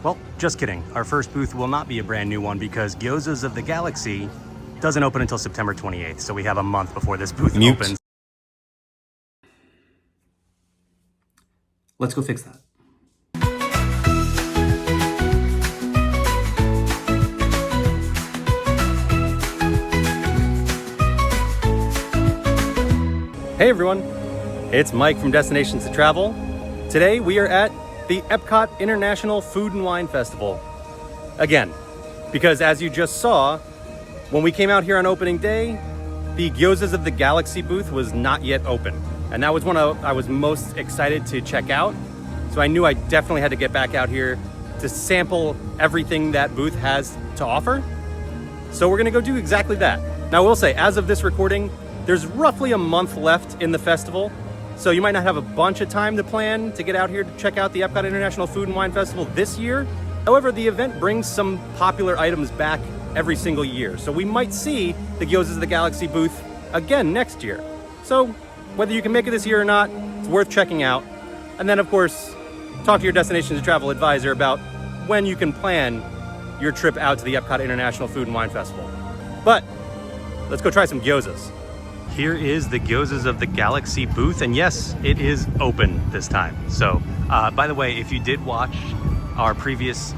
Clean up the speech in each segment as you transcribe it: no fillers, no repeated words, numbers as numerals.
Well, just kidding. Our first booth will not be a brand new one because Gyozas of the Galaxy doesn't open until September 28th, so we have a month before this booth opens. Let's go fix that. Hey everyone, it's Mike from Destinations to Travel. Today we are at the EPCOT International Food and Wine Festival. Again, because as you just saw, when we came out here on opening day, the Gyozas of the Galaxy booth was not yet open. And that was one I was most excited to check out. So I knew I definitely had to get back out here to sample everything that booth has to offer. So we're gonna go do exactly that. Now I will say, as of this recording, there's roughly a month left in the festival. So you might not have a bunch of time to plan to get out here to check out the EPCOT International Food and Wine Festival this year. However, the event brings some popular items back every single year. So we might see the Gyozas of the Galaxy booth again next year. So whether you can make it this year or not, it's worth checking out. And then of course, talk to your Destinations to Travel advisor about when you can plan your trip out to the EPCOT International Food and Wine Festival. But let's go try some gyozas. Here is the Gyozas of the Galaxy booth, and yes, it is open this time. So, by the way, if you did watch our previous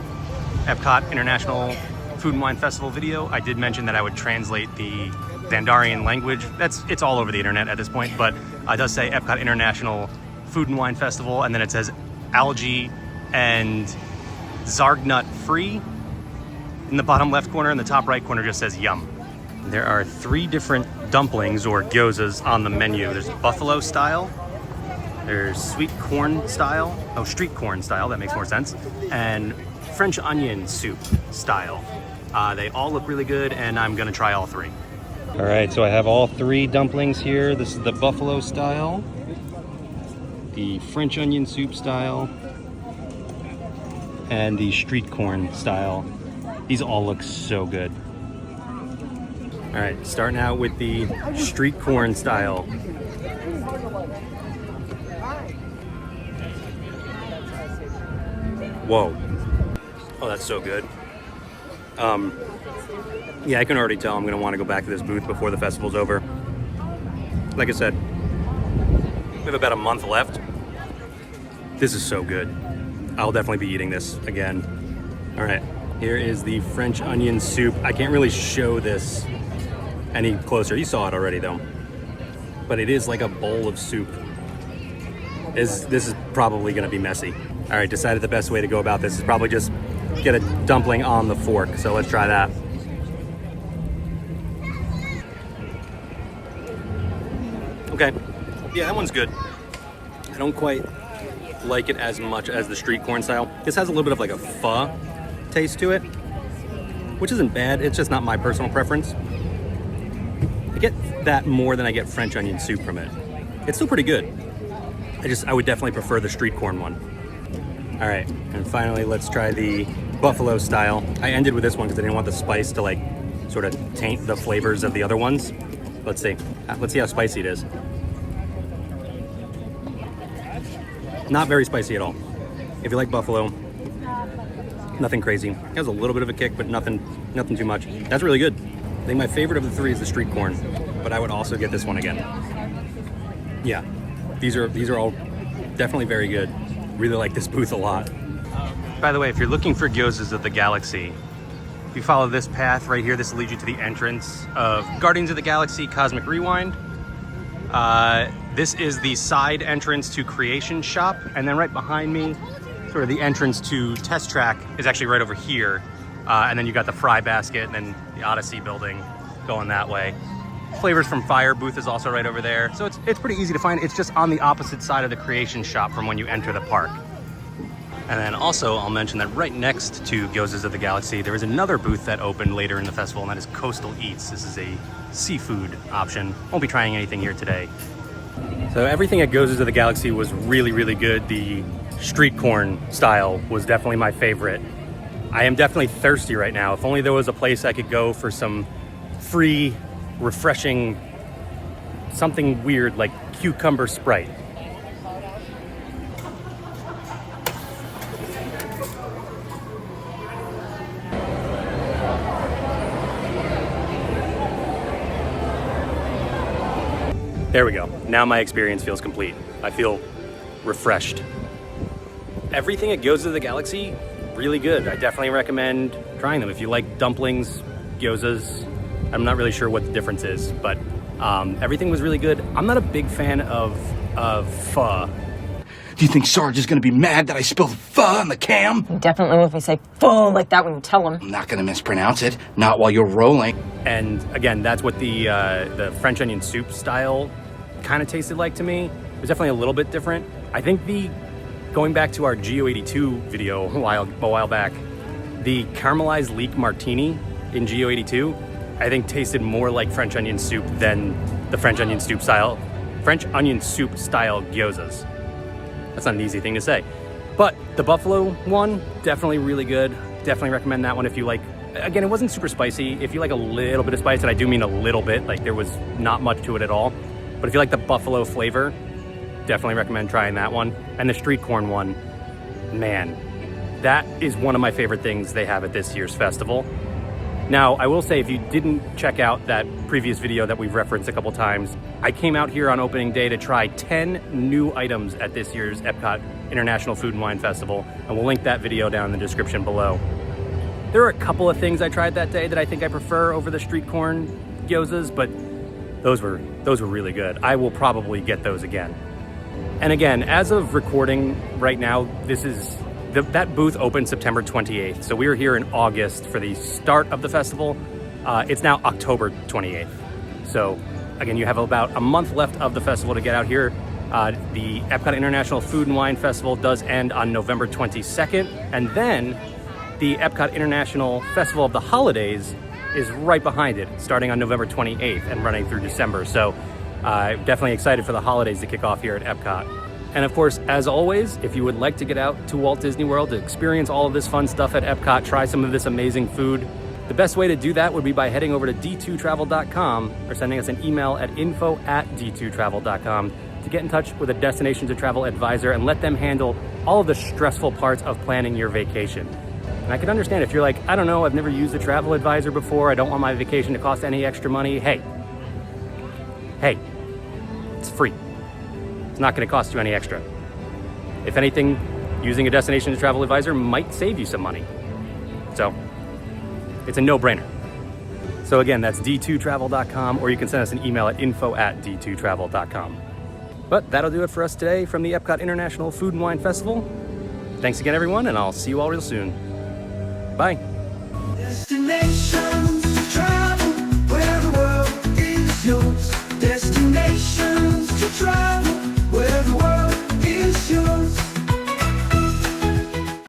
EPCOT International Food and Wine Festival video, I did mention that I would translate the Zandarian language. It's all over the internet at this point, but it does say EPCOT International Food and Wine Festival, and then it says algae and zargnut free in the bottom left corner, and the top right corner just says yum. There are 3 different dumplings or gyozas on the menu. There's buffalo style, there's sweet corn style, street corn style, that makes more sense, and French onion soup style. They all look really good, and I'm gonna try all 3. All right, so I have all 3 dumplings here. This is the buffalo style, the French onion soup style, and the street corn style. These all look so good. All right, starting out with the street corn style. Whoa. Oh, that's so good. Yeah, I can already tell I'm gonna wanna go back to this booth before the festival's over. Like I said, we have about a month left. This is so good. I'll definitely be eating this again. All right, here is the French onion soup. I can't really show this any closer. You saw it already though. But it is like a bowl of soup. This is probably gonna be messy. All right, decided the best way to go about this is probably just get a dumpling on the fork. So let's try that. Okay, yeah, that one's good. I don't quite like it as much as the street corn style. This has a little bit of like a pho taste to it, which isn't bad. It's just not my personal preference. I get that more than I get French onion soup from it. It's still pretty good. I would definitely prefer the street corn one. All right, and finally, let's try the buffalo style. I ended with this one because I didn't want the spice to like sort of taint the flavors of the other ones. Let's see how spicy it is. Not very spicy at all. If you like buffalo, nothing crazy. It has a little bit of a kick, but nothing too much. That's really good. I think my favorite of the 3 is the street corn, but I would also get this one again. Yeah, these are all definitely very good. Really like this booth a lot. By the way, if you're looking for Gyozas of the Galaxy, if you follow this path right here, this will lead you to the entrance of Guardians of the Galaxy Cosmic Rewind. This is the side entrance to Creation Shop, and then right behind me, sort of the entrance to Test Track is actually right over here. And then you got the Fry Basket and then the Odyssey building going that way. Flavors from Fire booth is also right over there. So it's pretty easy to find. It's just on the opposite side of the Creation Shop from when you enter the park. And then also I'll mention that right next to Gyozas of the Galaxy, there is another booth that opened later in the festival, and that is Coastal Eats. This is a seafood option. Won't be trying anything here today. So everything at Gyozas of the Galaxy was really, really good. The street corn style was definitely my favorite. I am definitely thirsty right now. If only there was a place I could go for some free, refreshing, something weird like cucumber Sprite. There we go. Now my experience feels complete. I feel refreshed. Everything at Gyozas of the Galaxy, really good. I definitely recommend trying them. If you like dumplings, gyozas, I'm not really sure what the difference is, but everything was really good. I'm not a big fan of pho. Do you think Sarge is going to be mad that I spilled pho on the cam? He definitely will if you say pho like that when you tell him. I'm not going to mispronounce it. Not while you're rolling. And again, that's what the French onion soup style kind of tasted like to me. It was definitely a little bit different. I think going back to our Geo82 video a while back, the caramelized leek martini in Geo82, I think tasted more like French onion soup than the French onion soup style gyozas. That's not an easy thing to say. But the buffalo one, definitely really good. Definitely recommend that one if you like. Again, it wasn't super spicy. If you like a little bit of spice, and I do mean a little bit, like there was not much to it at all. But if you like the buffalo flavor, definitely recommend trying that one. And the street corn one, man, that is one of my favorite things they have at this year's festival. Now, I will say, if you didn't check out that previous video that we've referenced a couple times, I came out here on opening day to try 10 new items at this year's EPCOT International Food and Wine Festival, and we'll link that video down in the description below. There are a couple of things I tried that day that I think I prefer over the street corn gyozas, but those were really good. I will probably get those again. And again, as of recording right now, that booth opened September 28th. So we were here in August for the start of the festival. It's now October 28th. So again, you have about a month left of the festival to get out here. The EPCOT International Food and Wine Festival does end on November 22nd. And then the EPCOT International Festival of the Holidays is right behind it, starting on November 28th and running through December. So definitely excited for the holidays to kick off here at EPCOT. And of course, as always, if you would like to get out to Walt Disney World to experience all of this fun stuff at EPCOT, try some of this amazing food, the best way to do that would be by heading over to d2travel.com or sending us an email at info@d2travel.com to get in touch with a Destination to Travel advisor and let them handle all of the stressful parts of planning your vacation. And I can understand if you're like, I don't know, I've never used a travel advisor before, I don't want my vacation to cost any extra money. Hey, it's free. It's not going to cost you any extra. If anything, using a Destination to Travel advisor might save you some money. So it's a no-brainer. So again, that's d2travel.com, or you can send us an email at info@d2travel.com. But that'll do it for us today from the EPCOT International Food and Wine Festival. Thanks again, everyone, and I'll see you all real soon. Bye. Destination